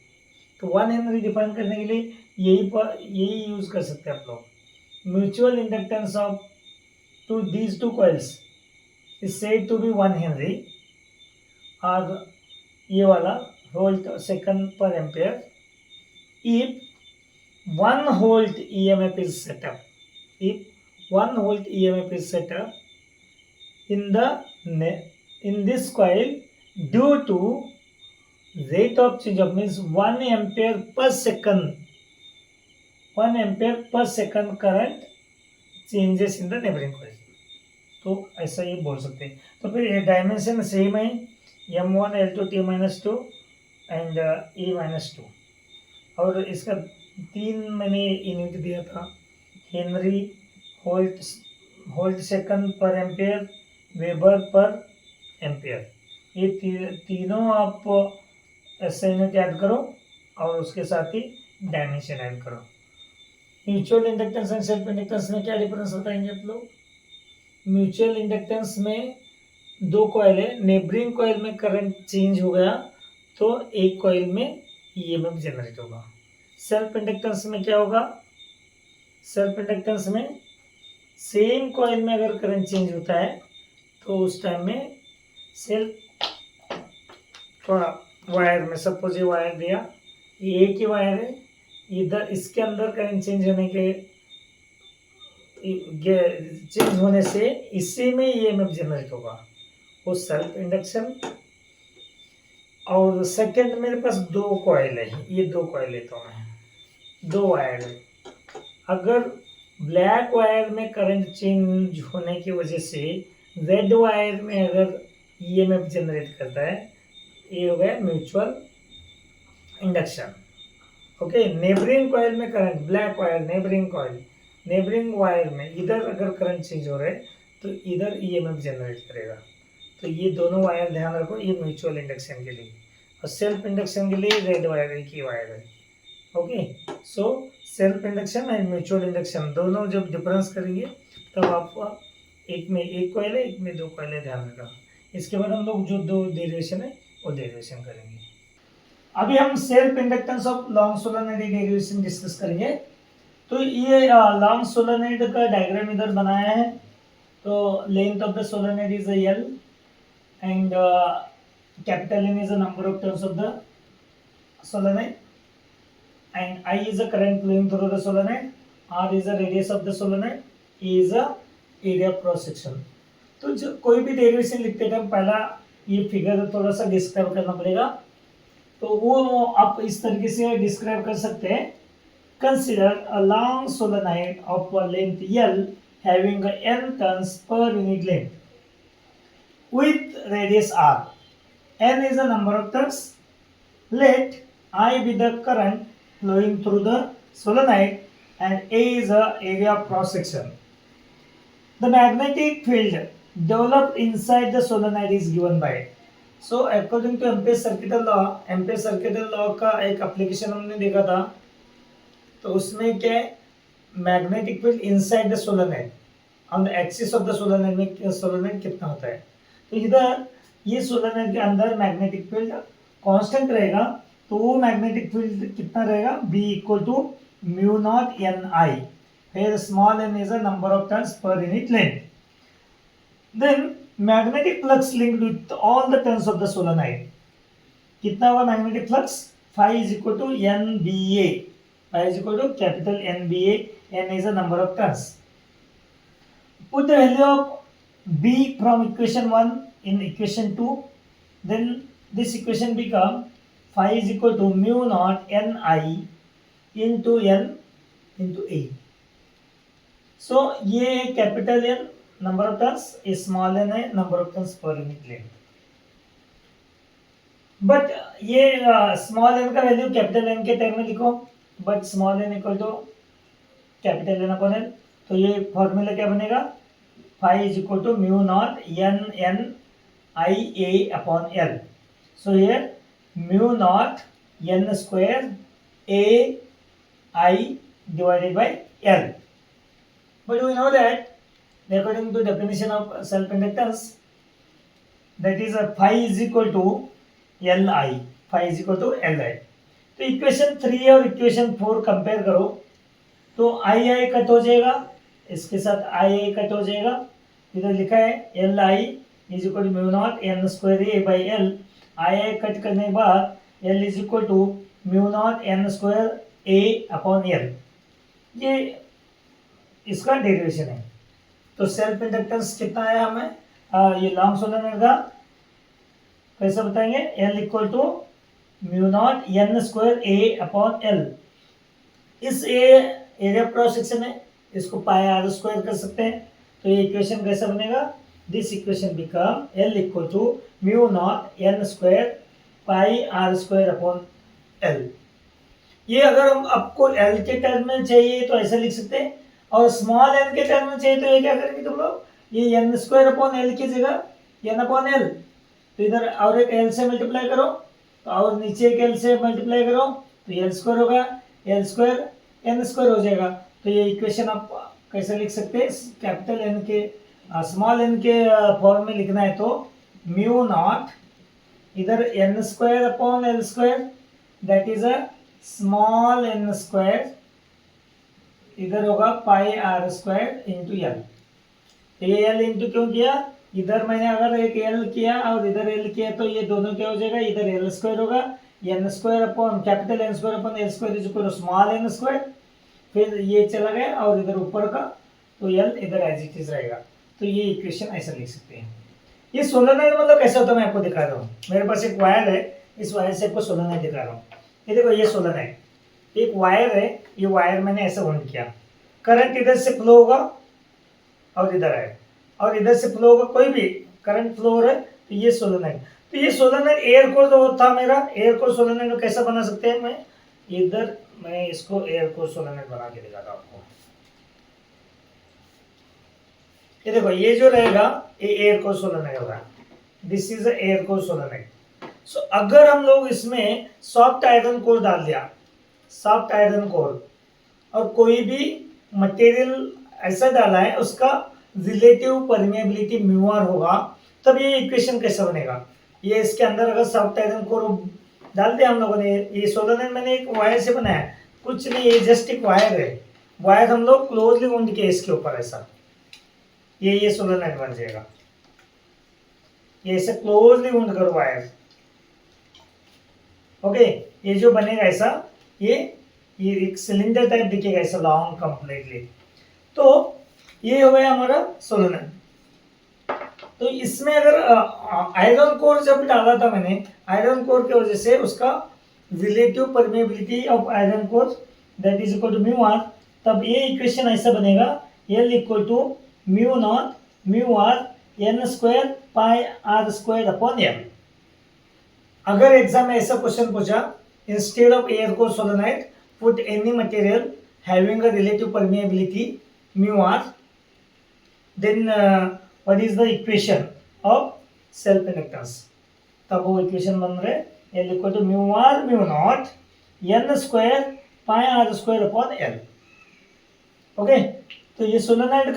Speaker 1: तो 1 हेनरी डिफाइन करने के लिए यही यूज कर सकते हैं आप लोग। Mutual inductance of two these two coils is said to be 1 henry, और ये वाला वोल्ट सेकंड पर ampere if 1 volt EMF is set up, if 1 volt EMF is set up in this coil due to rate of change of means 1 ampere per second, 1 ampere per second current changes in the neighboring coil। तो ऐसा ये बोल सकते हैं। तो फिर ये dimension same है, M1 L2 T-2 and E-2, और इसका 3 मैंने यूनिट दिया था, हेनरी, वोल्ट सेकंड पर एम्पेयर, वेबर पर एम्पेयर। ये तीनों आप ऐसे यूनिट ऐड करो और उसके साथ ही डायमेंशन ऐड करो। Mutual inductance and self inductance में क्या डिफरेंस बताएंगे आप लोग। म्यूचुअल इंडक्टेंस में 2 कॉइल है, नेबरिंग कॉइल में करंट चेंज हो गया तो एक कॉइल में ईएमएफ जनरेट होगा। सेल्फ इंडक्टेंस में क्या होगा, सेल्फ इंडक्टेंस में सेम कॉइल में अगर करंट चेंज होता है तो उस टाइम में सेल्फ, थोड़ा वायर में सपोज ये वायर दिया, ये एक ही वायर है, इधर इसके अंदर करंट चेंज होने से इसी में ईएमएफ जनरेट होगा, वो सेल्फ इंडक्शन। और सेकंड मेरे पास 2 कॉइल है, ये 2 कॉइल लेता हूँ मैं, 2 वायर है। अगर ब्लैक वायर में करंट चेंज होने की वजह से रेड वायर में अगर ईएमएफ जनरेट करता है, ये हो गया mutual induction. Okay, neighbouring coil में current, black wire neighbouring coil, neighbouring wire में इधर अगर करंट चेंज हो रहा है तो इधर ईएमएफ जनरेट करेगा। तो ये दोनों वायर ध्यान रखो, ये म्यूचुअल इंडक्शन के लिए, और सेल्फ इंडक्शन के लिए रेड वायर एक ही वायर है। Okay, so self induction and mutual induction दोनों जब डिफरेंस करेंगे तब आप एक में एक कॉइल है, एक में 2 कॉइल है, ध्यान रखना। इसके बाद हम लोग जो 2 डेरिवेशन है वो डेरिवेशन करेंगे। अभी हम self inductance of long solenoid derivation discuss करेंगे। तो ये लॉन्ग सोलेनोइड का डायग्राम इधर बनाया है। तो length of the solenoid is L and capital N is the number of turns of the solenoid, and I is the current flowing through the solenoid, R is the radius of the solenoid, E is the area of cross section। तो जो कोई भी derivation लिखते time पहला ये figure थोड़ा सा describe करना पड़ेगा। तो वो आप इस तरीके से डिस्क्राइब कर सकते हैं। Consider a long solenoid of length L having n turns per unit length with radius R. N is the number of turns. Let I be the current flowing through the solenoid and A is the area of cross section. The magnetic field developed inside the solenoid is given by. So according to ampere circuital law का एक application हमने देखा था, तो उसमें क्या है, magnetic field inside the solenoid on the axis of the solenoid में सोलेनोइड कितना होता है, तो इधर ये सोलेनोइड के अंदर मैग्नेटिक फील्ड कांस्टेंट रहेगा, तो वो मैग्नेटिक फील्ड कितना रहेगा, B equal to mu naught N I, where small n is the number of turns per unit length. Then magnetic flux linked with all the turns of the solenoid. कितना हुआ magnetic flux, phi is equal to NBA, phi is equal to capital NBA, n is the number of turns. Put the value of B from equation 1 in equation 2, then this equation become phi is equal to mu naught Ni into n into A. So ये capital N number of turns, small N है number of turns per unit length. But ये small N का value capital N के term में लिखो, but small N equal to capital N upon L, तो ये formula क्या बनेगा, phi is equal to mu naught N N I A upon L. So here mu naught N square A I divided by L. But we know that according to definition of self-inductance, that is a phi is equal to Li, phi is equal to Li. तो equation 3 और equation 4 compare करो, तो I cut हो जाएगा, इसके साथ I cut हो जाएगा, इधर लिखा है Li is equal to mu naught N square A by L. I cut करने के बाद L is equal to mu naught N square A upon L, ये इसका डेरिवेशन है. तो सेल्फ इंडक्टेंस कितना आया हमें, ये लॉन्ग सोलेनोइड का कैसे बताएंगे, L equal to mu naught N square A upon L. इस ए एरिया क्रॉस सेक्शन है, इसको पाई आर स्क्वायर कर सकते हैं, तो ये इक्वेशन कैसा बनेगा, this equation become L equal to mu naught N square pi R square upon L. ये अगर हम आपको L के टर्म में चाहिए तो ऐसा लिख सकते हैं, और स्मॉल एन के टर्म में चाहिए तो ये क्या करेंगे तुम लोग, ये एन स्क्वायर अपॉन एल की जगह एन अपॉन एल, तो इधर और एक एल से मल्टीप्लाई करो, तो और नीचे एक एल से मल्टीप्लाई करो, तो एल स्क्वायर होगा, एल स्क्वायर एन स्क्वायर हो जाएगा. तो ये इक्वेशन आप कैसे लिख सकते हैं, कैपिटल एन के स्मॉल एन के फॉर्म में लिखना है तो म्यू नॉट इधर N square upon L square, that is a small N square, इधर होगा pi R square into L. ये एल इंटू क्यों किया, इधर मैंने अगर एक एल किया और इधर एल किया तो ये दोनों क्या हो जाएगा, इधर एल स्क्वायर होगा, N square upon capital N square upon L square is equal to small N square, फिर ये चला गया और इधर ऊपर का तो एल इधर एज इट इज रहेगा. तो ये इक्वेशन ऐसा लिख सकते हैं. ये सोलेनोइड मतलब कैसा होता है मैं आपको दिखा रहा हूँ. मेरे पास एक वायर है, इस वायर से आपको सोलेनोइड दिखा रहा हूँ. ये देखो ये सोलेनोइड एक वायर है, ये वायर मैंने ऐसे होल्ड किया, करंट इधर से फ्लो होगा और इधर है, और इधर से फ्लो होगा, कोई भी करंट फ्लो हो रहा है, तो ये सोलेनोइड. तो ये सोलेनोइड एयर कोर जो था मेरा, एयर कोर सोलेनोइड कैसा बना सकते हैं, मैं इधर मैं इसको एयर कोर सोलेनोइड बना के दिखाता हूँ आपको. ये देखो ये जो रहेगा ये एयर कोर सोलेनोइड होगा, this is air core solenoid. So अगर हम लोग इसमें सॉफ्ट आयरन कोर डाल दिया, सॉफ्ट आयरन कोर, और कोई भी मटेरियल ऐसा डाला है उसका रिलेटिव परमेबिलिटी म्यू आर होगा, तब ये इक्वेशन कैसा बनेगा. ये इसके अंदर अगर सॉफ्ट आयरन कोर डाल दिया हम लोगों ने, ये सोलेनोइड मैंने एक वायर से बनाया, कुछ नहीं, ये जस्ट एक वायर है, वायर हम लोग क्लोजली वुंड किए इसके ऊपर ऐसा, ये सोलेनोइड बन जाएगा. ये ऐसे क्लोजली वुंड करो वायर, ओके. ये जो बनेगा ऐसा, ये एक सिलेंडर टाइप दिखेगा ऐसा लॉन्ग कंप्लीटली. तो ये हो गया हमारा सोलेनोइड. तो इसमें अगर आयरन कोर जब डाला था मैंने, आयरन कोर की वजह से उसका relative permeability of iron core that is equal to mu R, तब ये इक्वेशन ऐसा बनेगा L equal to mu naught mu R N square pi R square upon L. अगर एग्जाम में ऐसा क्वेश्चन पूछा Instead of air core solenoid, put any material having a relative permeability mu r. Then what is the equation of self inductance? तब वो equation बन रहे L equal to mu R mu naught n square pi R square upon L. Okay, तो ये solenoid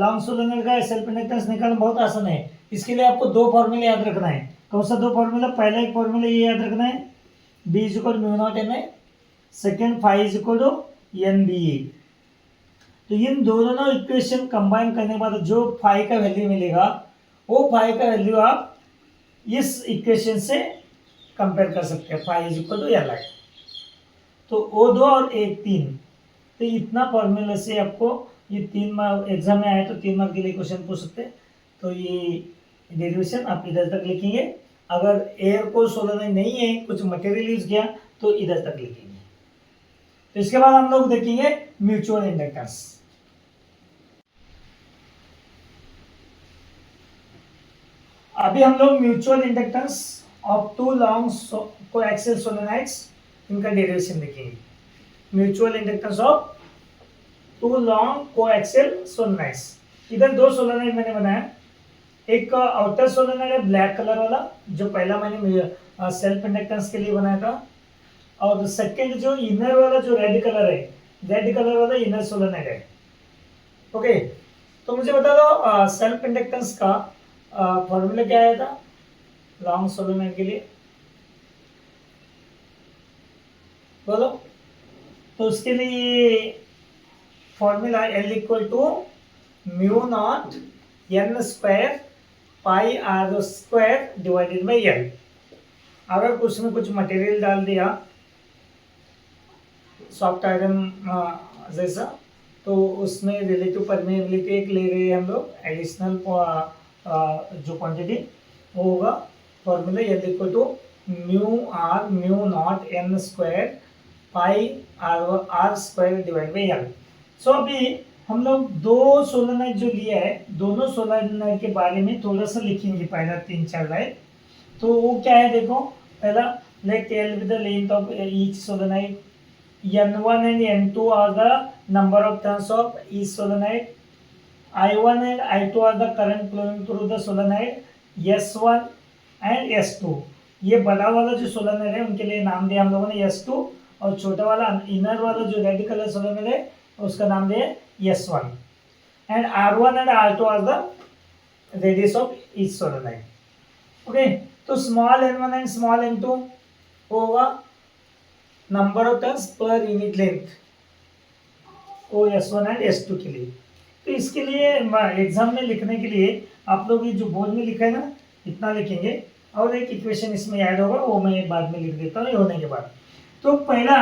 Speaker 1: long solenoid का self inductance निकालना बहुत आसान है. इसके लिए आपको दो फॉर्मूले याद रखना है. कौन सा दो फॉर्मूला? पहला एक फॉर्मूला ये याद रखना है, B is equal mu naught N A. Second phi is equal to N B A. तो इन दोनों इक्वेशन कंबाइन करने के बाद जो फाई का वैल्यू मिलेगा वो फाई का वैल्यू आप इस इक्वेशन से कंपेयर कर सकते हैं. Phi is equal to L I. तो ओ दो और एक तीन, तो इतना फॉर्मूला से आपको ये 3 मार्क एग्जाम में आए तो 3 मार्क के लिए क्वेश्चन पूछ सकते हैं. तो ये डेरिवेशन आप इधर तक लिखेंगे. अगर एयर को सोलेनॉइड नहीं है, कुछ मटेरियल यूज किया तो इधर तक लिखेंगे. तो इसके बाद हम लोग देखेंगे म्यूचुअल इंडक्टेंस. अभी हम लोग mutual inductance of two long coaxial solenoids इनका डेरिवेशन देखेंगे. Mutual inductance of two long coaxial solenoids. इधर दो सोलेनॉइड मैंने बनाया. एक आउटर सोलेनॉइड है ब्लैक कलर वाला, जो पहला मैंने सेल्फ इंडक्टेंस के लिए बनाया था. और सेकंड जो इनर वाला जो रेड कलर है, रेड कलर वाला इनर सोलेनॉइड है. ओके, तो मुझे बता दो सेल्फ इंडक्टेंस का फॉर्मूला क्या आया था लॉन्ग सोलेनॉइड के लिए, बोलो. तो उसके लिए formula L equal to mu naught n square pi R square divided by L. अगर उसमें कुछ मटेरियल डाल दिया सॉफ्ट आयरन जैसा, तो उसमें रिलेटिव परमेबिलिटी एक ले रहे हैं हम लोग, एडिशनल जो क्वांटिटी वो होगा. Formula L equal to mu naught n square pi R square divide by L. So अभी हम लोग दो सोलेनॉइड जो लिया है, दोनों सोलेनॉइड के बारे में थोड़ा सा लिखेंगे. पहला 3-4 लाइन. तो वो क्या है देखो. पहला, let L with the length of each solenoid. N1 and N2 are the number of turns of each solenoid. I1 and I2 are the current flowing through the solenoid. S1 and S2. ये बड़ा वाला जो solenoid है उनके लिए नाम दिया हम लोगों ने S2, और छोटा वाला इनर वाला जो रेड कलर सोलेनॉइड है उसका नाम दिया S1. And R1 and R2 are the radius of each solenoid. Okay, तो small n1 and small n2 होगा number of turns per unit length, वो S1 एंड S2 के लिए. तो इसके लिए एग्जाम में लिखने के लिए आप लोग ये जो बोर्ड में लिखा है ना, इतना लिखेंगे. और एक इक्वेशन इसमें ऐड होगा, वो मैं बाद में लिख देता हूँ ये होने के बाद. तो पहला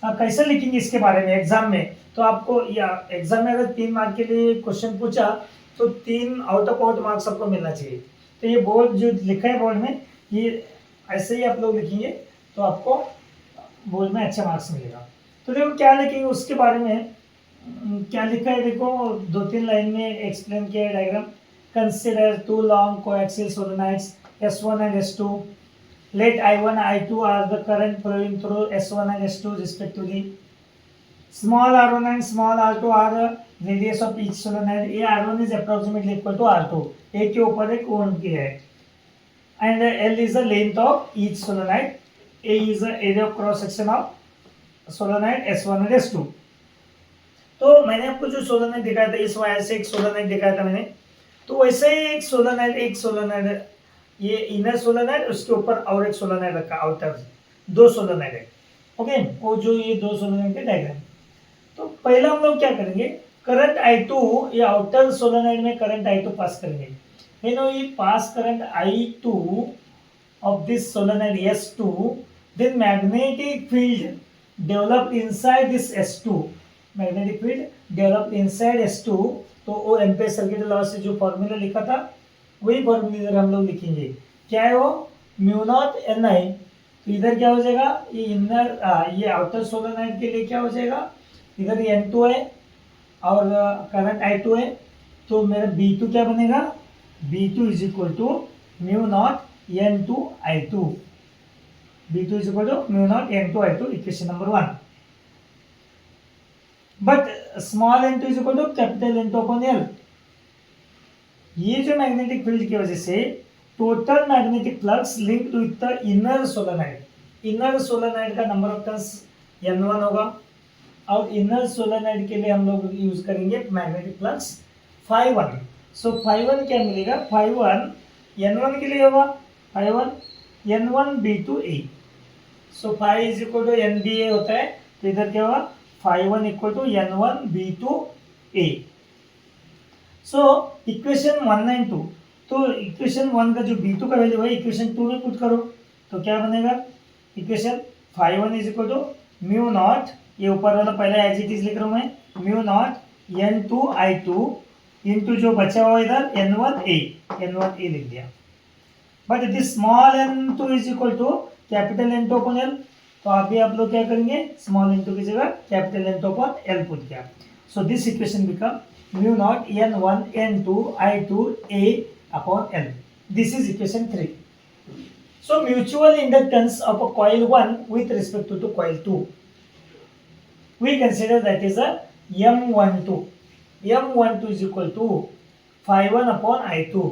Speaker 1: कैसे लिखेंगे इसके बारे में एग्जाम में. तो आपको या एग्जाम में अगर 3 मार्क के लिए क्वेश्चन पूछा तो 3 आउट ऑफ आउट मार्क्स आपको मिलना चाहिए. तो ये बोर्ड जो लिखा है बोर्ड में, ये ऐसे ही आप लोग लिखेंगे तो आपको बोर्ड में अच्छा मार्क्स मिलेगा. तो देखो क्या लिखेंगे उसके बारे में. क्या लिखा है देखो, 2-3 लाइन में एक्सप्लेन किया है diagram. Consider two long coaxial solenoids S1 and S2. Let I1 I2 are the current flowing through S1 and S2 respectively. Small r1 and small r2 are the radius of each solenoid. A r1 is approximately equal to r2. एक के ऊपर एक कोण की है. And L is the length of each solenoid. A is the area of cross section of solenoid S1 and S2. तो मैंने आपको जो सोलेनॉइड दिखाया था, इस वायर से एक सोलेनॉइड दिखाया था मैंने. तो वैसे ही एक सोलेनॉइड ये इनर सोलेनॉइड, उसके ऊपर और एक सोलेनॉइड रखा आउटर, 2 सोलेनॉइड है. ओके, वो जो ये 2 सोलेनॉइड के डायग्राम. तो पहला हम लोग क्या करेंगे, करंट I2 ये आउटर सोलेनॉइड में करंट I2 पास करेंगे. यू नो, ये पास current I2 of this solenoid S2, then magnetic field developed inside this S2. Magnetic field developed inside S2. तो वो एम्पेयर सर्किट लॉ से जो फॉर्मूला लिखा था वही फॉर्मूला इधर हम लोग लिखेंगे. क्या है वो, म्यू नॉट एन आई. तो इधर क्या हो जाएगा, ये इनर ये आउटर सोलेनॉइड के लिए क्या हो जाएगा, इधर N2 है और करंट I2 है. तो मेरा B2 क्या बनेगा, B2 is equal to mu naught N2 I2. B2 is equal to mu naught N2 I2, equation number 1. But small n2 is equal to capital N2 upon L. ये जो magnetic field की वजह से total magnetic flux linked with the inner solenoid. Inner solenoid का number of turns N1 होगा और inner solenoid के लिए हम लोग यूज करेंगे मैग्नेटिक फ्लक्स phi1. सो phi1 क्या मिलेगा? phi1 N1 के लिए होगा phi1 N1 B2 A. So phi is equal to NBA होता है, तो इधर क्या होगा? phi1 equal to N1 B2 A. So equation 1 and 2, तो इक्वेशन 1 का जो B2 का वैल्यू है इक्वेशन 2 में पुट करो तो क्या बनेगा? Equation phi1 is equal to mu naught, ये ऊपर वाला पहले एज इट इज लिख रहा हूँ मैं, mu naught N2 I2 into जो बचा हुआ इधर N1A लिख दिया. But this small n2 is equal to capital N2 upon L. तो अभी आप लोग क्या करेंगे? स्मॉल n2 की जगह capital N2 upon L put किया. So this equation become mu naught N1 N2 I2 A upon L. This is equation 3. So mutual inductance of a coil 1 with respect to coil 2. We consider that is a M12. M12 is equal to phi1 upon I2.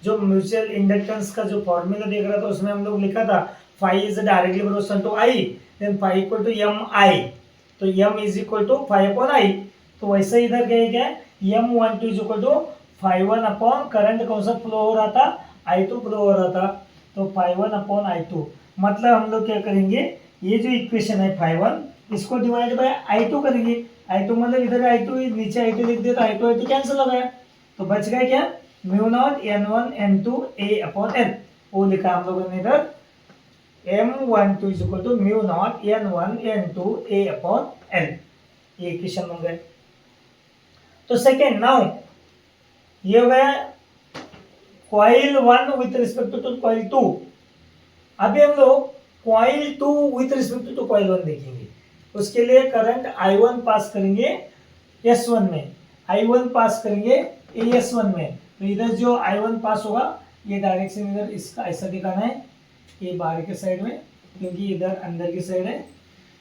Speaker 1: जो mutual inductance का जो formula देख रहा था उसमें हम लोग लिखा था phi is directly proportional to I, then phi equal to Mi. तो M is equal to phi upon I. तो वैसे इधर क्या है? M12 is equal to phi1 upon current कौन सा फ्लो हो रहा था? I2 फ्लो हो रहा था, तो phi1 अपॉन I2. मतलब हम लोग क्या करेंगे? ये जो इक्वेशन है phi1 इसको डिवाइड बाय I2 करेंगे. I2 मतलब इधर I2 नीचे I2 लिख दिया तो I2 कैंसिल हो गया, तो बच गया क्या? Mu naught N1 N2 A upon L. वो लिखा हम लोगों ने इधर M12 is equal to mu naught N1 N2 A upon L. ये इक्वेशन बन गए. तो सेकेंड, नाउ ये हो गया coil 1 with respect to coil 2. अभी हम लोग coil 2 with respect to coil 1 देखेंगे. उसके लिए करंट I1 पास करेंगे S1 में, I1 पास करेंगे AS1 में. तो इधर जो I1 पास होगा ये डायरेक्शन इधर इसका ऐसा दिखाना है, ये बाहर के साइड में क्योंकि इधर अंदर की साइड है.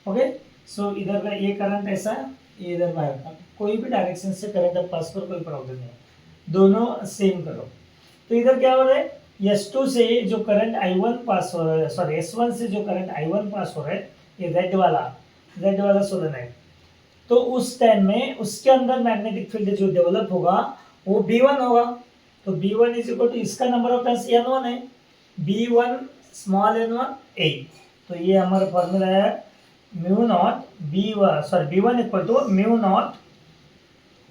Speaker 1: ओके, सो इधर का ये करंट ऐसा है, ये इधर बाहर का. कोई भी डायरेक्शन से करंट अब पास करो, कोई प्रॉब्लम नहीं, दोनों सेम करो. तो इधर क्या हो रहा है? S2 से जो करंट I1 पास हो रहा है, सॉरी S1 से जो करंट I1 पास हो रहा है, ये रेड वाला सोलेनॉइड. तो उस टाइम में उसके अंदर मैग्नेटिक फील्ड जो डेवलप होगा वो B1 होगा. तो B1 इज इक्वल टू इसका नंबर ऑफ टर्न्स N1 है, B1 स्मॉल N1 A. तो ये हमारा फॉर्मूला है mu naught B1 equal to mu naught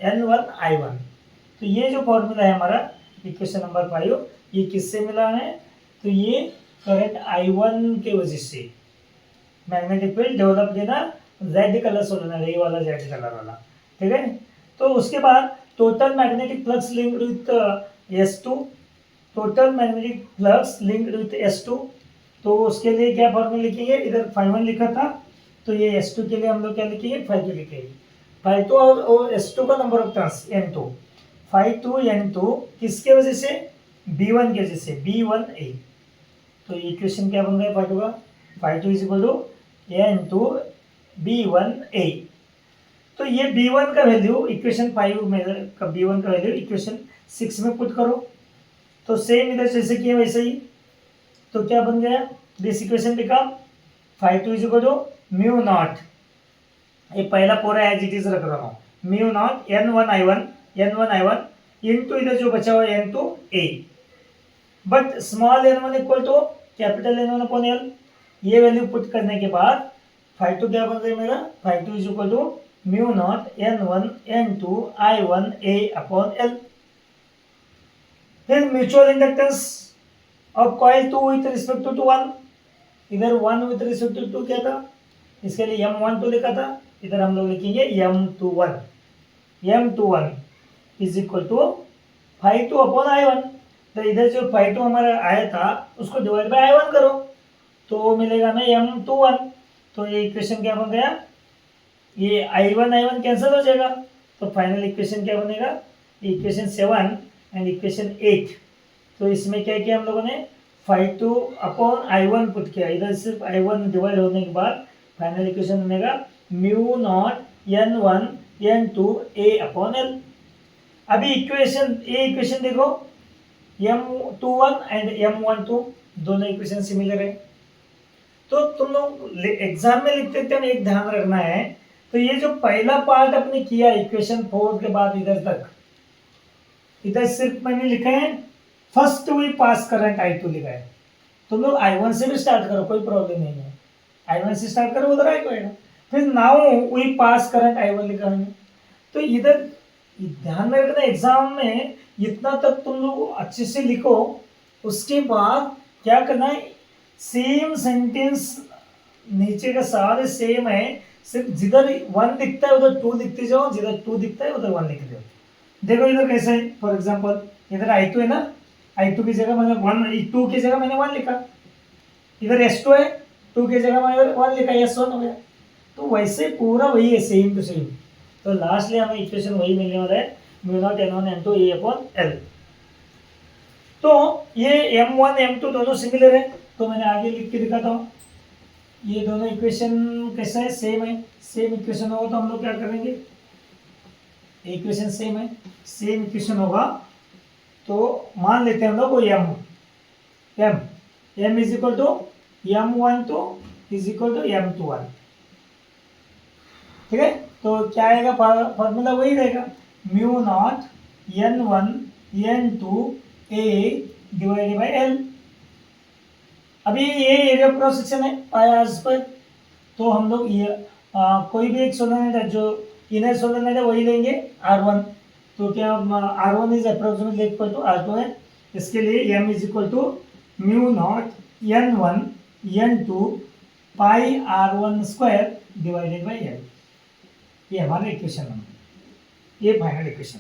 Speaker 1: N1 I1. तो ये जो फॉर्मूला है हमारा इक्वेशन नंबर 5, ये किससे मिला है? तो ये करंट I1 के वजह से मैग्नेटिक फील्ड डेवलप देना रेड कलर सोलेनॉइड, ये वाला रेड कलर वाला. ठीक है. तो उसके बाद total magnetic flux linked with S2, total magnetic flux linked with S2. तो उसके लिए क्या फॉर्मूला लिखेंगे? इधर phi1 लिखा था, तो ये S2 के लिए हम लोग क्या लिखेंगे? phi2 लिखेंगे. phi2 और S2 का number of turns N2. phi2 N2 किसके वजह से? B1 की वजह से, B1A. तो इक्वेशन क्या बन गया phi2 का? phi2 is equal to N2 B1A. तो ये B1 का वैल्यू इक्वेशन 5 में का B1 का वैल्यू इक्वेशन 6 में पुट करो. तो सेम इधर जैसे किया वैसे ही. तो क्या बन गया? This equation become phi2 is equal to mu naught, ये पहला पूरा एज इट इज रख रहा हूँ, mu naught N1 I1 into इधर जो बचा हुआ N2 A. But small N1 equal to capital N1 upon L. ये वैल्यू पुट करने के बाद phi2 क्या बन गया मेरा? phi2 is equal to mu naught N1 N2 I1 A upon L. फिर mutual inductance of coil 2 with respect to 1. इधर 1 विथ रिस्पेक्ट टू 2 क्या था? इसके लिए M12 लिखा था, इधर हम लोग लिखेंगे M21. M21 is equal to phi2 upon I1. तो इधर जो phi2 हमारा आया था उसको डिवाइड बाय I1 करो तो मिलेगा ना M21. तो ये इक्वेशन क्या बन गया? ये I1 कैंसिल हो जाएगा, तो फाइनल इक्वेशन क्या बनेगा? Equation 7 and equation 8. तो इसमें क्या किया हम लोगों ने? phi2 अपॉन I1 पुट किया, इधर सिर्फ I1 डिवाइड होने के बाद फाइनल इक्वेशन बनेगा mu naught N1 N2 A upon L। अभी इक्वेशन देखो, M21 एंड M12 दोनों इक्वेशन सिमिलर है। तो तुम लोग एग्जाम में लिखते थे, एक ध्यान रखना है, तो ये जो पहला पार्ट अपने किया इक्वेशन 4 के बाद इधर तक, इधर सिर्फ मैंने लिखा है first we pass current I2 लिखा है। तुम लोग I1 से भी स्टार्ट करो, कोई प्रॉब्लम नहीं है, I1 से स्टार्ट करो, उधर I2 आएगा। फिर now we pass current I1 लिखा है। तो इधर ध्यान में रखना, एग्जाम में इतना तक तुम लोग अच्छे से लिखो, उसके बाद क्या करना है, सेम सेंटेंस नीचे का सारे सेम है, सिर्फ जिधर 1 दिखता है उधर 2 लिखते जाओ, जिधर 2 दिखता है उधर 1 लिख दो। देखो इधर कैसे है, फॉर एग्जांपल इधर I2 है ना, I2 की जगह मैंने 1, 2 की जगह मैंने 1 लिखा, इधर S2 है, 2 की जगह मैंने 1 लिखा, S1 हो गया। तो वैसे पूरा वही है, सेम टू सेम। तो लास्टली हमें इक्वेशन वही मिलने वाला है, mu naught N1 N2 A upon L। तो ये M1 M2 दोनों सिमिलर है, तो मैंने आगे लिख के दिखाता हूँ। ये दोनों इक्वेशन कैसा है, सेम है। सेम इक्वेशन होगा तो हम लोग क्या करेंगे, इक्वेशन सेम है, सेम इक्वेशन होगा तो मान लेते हैं हम लोग वो m is equal to M12 is equal to M21। ठीक है, तो क्या आएगा, फॉर्मूला वही रहेगा, mu naught N1 N2 A divided by L। अभी ये एरिया क्रॉस सेक्शन है पायास पर, तो हम लोग ये कोई भी एक सोलेनोइड है, जो इनर सोलेनोइड है वही लेंगे R1। तो क्या R1 is approximately equal to R2 है। इसके लिए M is equal to mu naught N1 N2 pi R1 square divided by L। ये हमारा इक्वेशन नंबर, ये फाइनल इक्वेशन।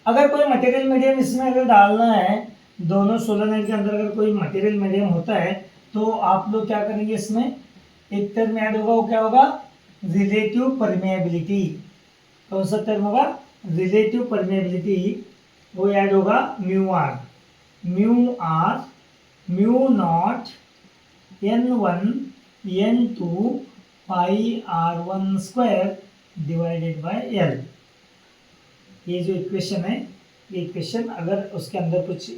Speaker 1: अगर कोई मटेरियल मीडियम इसमें अगर डालना है, दोनों सोलेनोइड के अंदर अगर कोई मटेरियल मीडियम होता है, तो आप लोग क्या करेंगे, इसमें एक टर्म ऐड होगा, वो क्या होगा, रिलेटिव परमेबिलिटी। कौन सा टर्म होगा, रिलेटिव परमेबिलिटी, वो ऐड होगा mu R mu naught N1 N2 pi R1 square divided by L। ये जो इक्वेशन है, ये इक्वेशन अगर उसके अंदर कुछ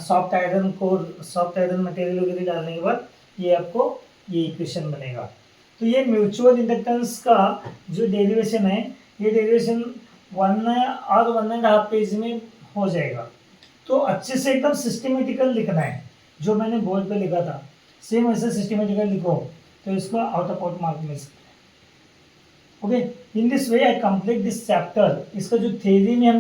Speaker 1: सॉफ्ट आयरन मटेरियल वगैरह डालने के बाद ये आपको ये इक्वेशन बनेगा। तो ये म्यूचुअल इंडक्टेंस का जो डेरिवेशन है, ये डेरिवेशन 1 और 1.5 पेज में हो जाएगा। तो अच्छे से एकदम सिस्टमेटिकल लिखना है, जो मैंने बोर्ड पे लिखा था सेम वैसे सिस्टमेटिकल लिखो, तो इसको आउट ऑफ आउट मार्क मिल सकता है। Okay, in this way I complete this chapter. इसका जो थ्योरी में हम